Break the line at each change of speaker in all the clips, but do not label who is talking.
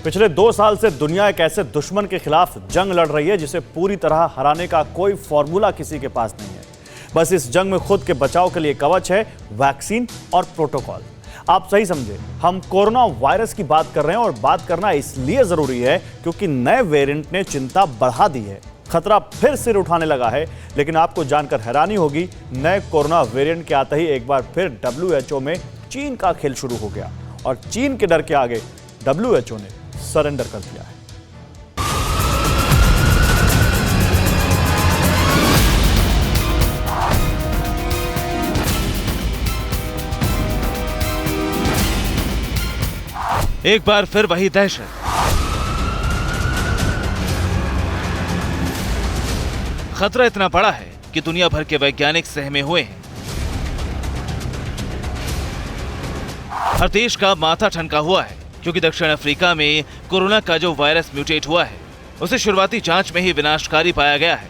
पिछले 2 साल से दुनिया एक ऐसे दुश्मन के खिलाफ जंग लड़ रही है जिसे पूरी तरह हराने का कोई फॉर्मूला किसी के पास नहीं है। बस इस जंग में खुद के बचाव के लिए कवच है वैक्सीन और प्रोटोकॉल। आप सही समझे, हम कोरोना वायरस की बात कर रहे हैं और बात करना इसलिए जरूरी है क्योंकि नए वेरिएंट ने चिंता बढ़ा दी है। खतरा फिर सिर उठाने लगा है, लेकिन आपको जानकर हैरानी होगी, नए कोरोना वेरिएंट के आते ही एक बार फिर WHO में चीन का खेल शुरू हो गया और चीन के डर के आगे WHO ने सरेंडर कर दिया है।
एक बार फिर वही दहशत, खतरा इतना बड़ा है कि दुनिया भर के वैज्ञानिक सहमे हुए हैं। हर देश का माथा ठनका हुआ है क्योंकि दक्षिण अफ्रीका में कोरोना का जो वायरस म्यूटेट हुआ है उसे शुरुआती जांच में ही विनाशकारी पाया गया है।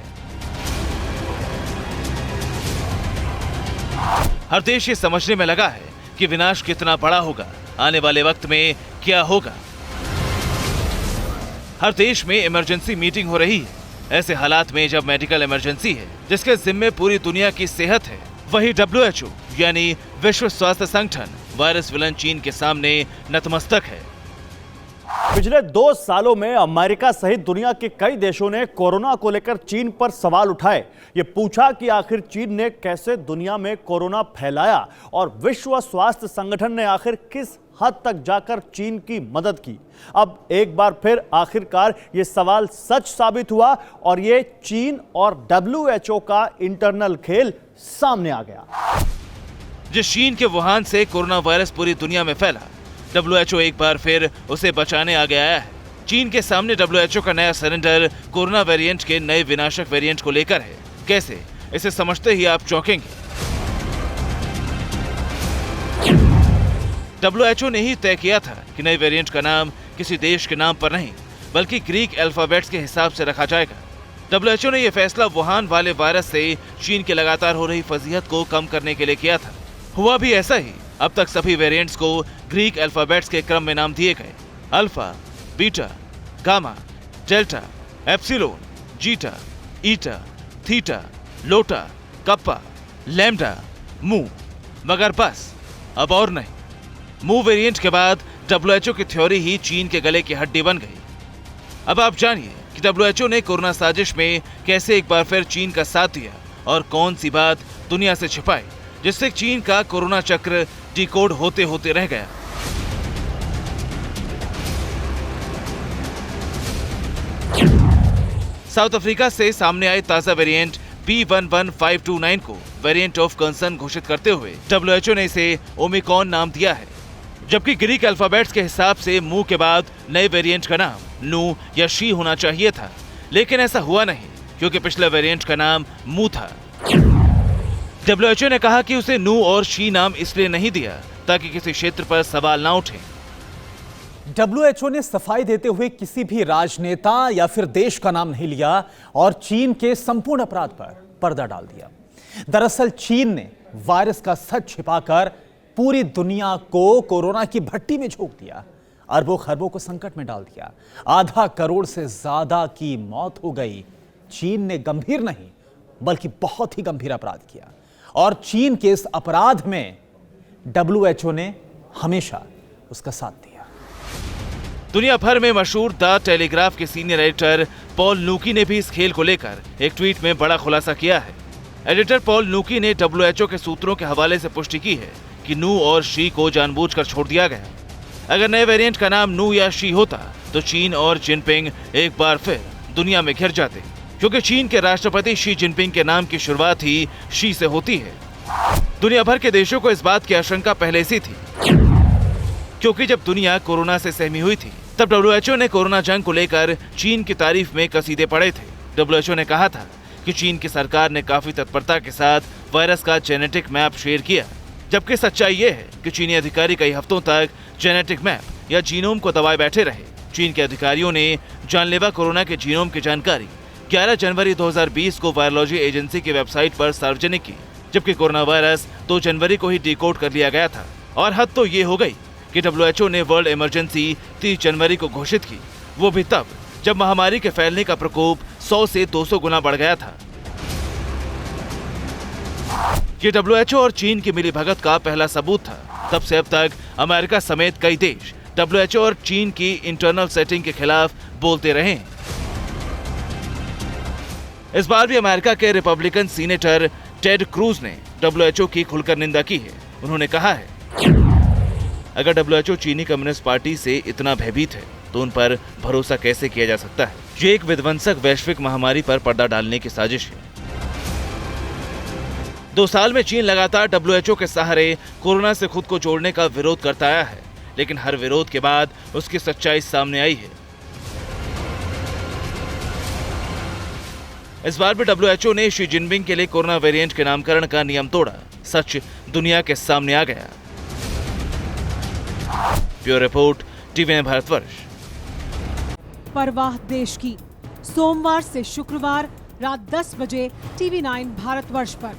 हर देश ये समझने में लगा है कि विनाश कितना बड़ा होगा, आने वाले वक्त में क्या होगा। हर देश में इमरजेंसी मीटिंग हो रही है। ऐसे हालात में जब मेडिकल इमरजेंसी है जिसके जिम्मे पूरी दुनिया की सेहत है, वही WHO यानी विश्व स्वास्थ्य संगठन वायरस विलन चीन के सामने नतमस्तक है।
पिछले 2 सालों में अमेरिका सहित दुनिया के कई देशों ने कोरोना को लेकर चीन पर सवाल उठाए। ये पूछा कि आखिर चीन ने कैसे दुनिया में कोरोना फैलाया और विश्व स्वास्थ्य संगठन ने आखिर किस हद तक जाकर चीन की मदद की। अब एक बार फिर आखिरकार ये सवाल सच साबित हुआ और ये चीन और WHO का इंटरनल खेल सामने आ गया।
जिस चीन के वुहान से कोरोना वायरस पूरी दुनिया में फैला, WHO एक बार फिर उसे बचाने आगे आया है। चीन के सामने WHO का नया सरेंडर कोरोना वेरिएंट के नए विनाशक वेरिएंट को लेकर है। कैसे, इसे समझते ही आप चौंकेंगे। WHO ने ही तय किया था कि नए वेरिएंट का नाम किसी देश के नाम पर नहीं बल्कि ग्रीक अल्फाबेट्स के हिसाब से रखा जाएगा। WHO ने यह फैसला वुहान वाले वायरस से चीन के लगातार हो रही फजीहत को कम करने के लिए किया था। हुआ भी ऐसा ही। अब तक सभी वेरिएंट्स को ग्रीक अल्फाबेट्स के क्रम में नाम दिए गए। Alpha, beta, gamma, delta, epsilon, zeta, eta, theta, iota, kappa, lambda, mu. मगर बस अब और नहीं। मू वेरिएंट के बाद WHO की थ्योरी ही चीन के गले की हड्डी बन गई। अब आप जानिए कि WHO ने कोरोना साजिश में कैसे एक बार फिर चीन का साथ दिया और कौन सी बात दुनिया से छिपाई जिससे चीन का कोरोना चक्र डिकोड होते होते रह गया। साउथ अफ्रीका से सामने आए ताजा वेरिएंट B11529 को वेरिएंट ऑफ कंसर्न घोषित करते हुए WHO ने इसे ओमिक्रॉन नाम दिया है। जबकि ग्रीक अल्फाबेट्स के हिसाब से मू के बाद नए वेरिएंट का नाम नू या शी होना चाहिए था, लेकिन ऐसा हुआ नहीं क्योंकि पिछले वेरिएंट का नाम मू था। WHO ने कहा कि उसे नू और शी नाम इसलिए नहीं दिया ताकि किसी क्षेत्र पर सवाल ना उठे।
WHO ने सफाई देते हुए किसी भी राजनेता या फिर देश का नाम नहीं लिया और चीन के संपूर्ण अपराध पर पर्दा डाल दिया। दरअसल चीन ने वायरस का सच छिपाकर पूरी दुनिया को कोरोना की भट्टी में झोंक दिया, अरबों खरबों को संकट में डाल दिया। आधा करोड़ से ज्यादा की मौत हो गई। चीन ने गंभीर नहीं बल्कि बहुत ही गंभीर अपराध किया और चीन के इस अपराध में WHO ने हमेशा उसका साथ दिया।
दुनिया भर में मशहूर द टेलीग्राफ के सीनियर एडिटर पॉल नूकी ने भी इस खेल को लेकर एक ट्वीट में बड़ा खुलासा किया है। एडिटर पॉल नूकी ने WHO के सूत्रों के हवाले से पुष्टि की है कि नू और शी को जानबूझकर छोड़ दिया गया। अगर नए वेरिएंट का नाम नू या शी होता तो चीन और जिनपिंग एक बार फिर दुनिया में घिर जाते, क्योंकि चीन के राष्ट्रपति शी जिनपिंग के नाम की शुरुआत ही शी से होती है। दुनिया भर के देशों को इस बात की आशंका पहले से थी, क्योंकि जब दुनिया कोरोना से सहमी हुई थी तब WHO ने कोरोना जंग को लेकर चीन की तारीफ में कसीदे पड़े थे। WHO ने कहा था कि चीन की सरकार ने काफी तत्परता के साथ वायरस का जेनेटिक मैप शेयर किया, जबकि सच्चाई यह है कि चीनी अधिकारी कई हफ्तों तक जेनेटिक मैप या जीनोम को दबाए बैठे रहे। चीन के अधिकारियों ने जानलेवा कोरोना के जीनोम की जानकारी 11 जनवरी 2020 को वायरोलॉजी एजेंसी की वेबसाइट पर सार्वजनिक की, जबकि कोरोना वायरस 2 जनवरी को ही डिकोड कर लिया गया था। और हद तो ये हो गई कि WHO ने वर्ल्ड इमरजेंसी 30 जनवरी को घोषित की, वो भी तब जब महामारी के फैलने का प्रकोप 100 से 200 गुना बढ़ गया था। ये WHO और चीन की मिलीभगत का पहला सबूत था। तब से अब तक अमेरिका समेत कई देश WHO और चीन की इंटरनल सेटिंग के खिलाफ बोलते रहे हैं। इस बार भी अमेरिका के रिपब्लिकन सीनेटर टेड क्रूज ने WHO की खुलकर निंदा की है। उन्होंने कहा है, अगर WHO चीनी कम्युनिस्ट पार्टी से इतना भयभीत है तो उन पर भरोसा कैसे किया जा सकता है। ये एक विध्वंसक वैश्विक महामारी पर पर्दा डालने की साजिश है। 2 साल में चीन लगातार WHO के सहारे कोरोना से खुद को जोड़ने का विरोध करता आया है, लेकिन हर विरोध के बाद उसकी सच्चाई सामने आई है। इस बार भी WHO ने शी जिनपिंग के लिए कोरोना वेरिएंट के नामकरण का नियम तोड़ा। सच दुनिया के सामने आ गया। Bureau report, TV9 Bharatvarsh.
परवाह देश की, सोमवार से शुक्रवार रात 10 बजे TV9 भारतवर्ष पर।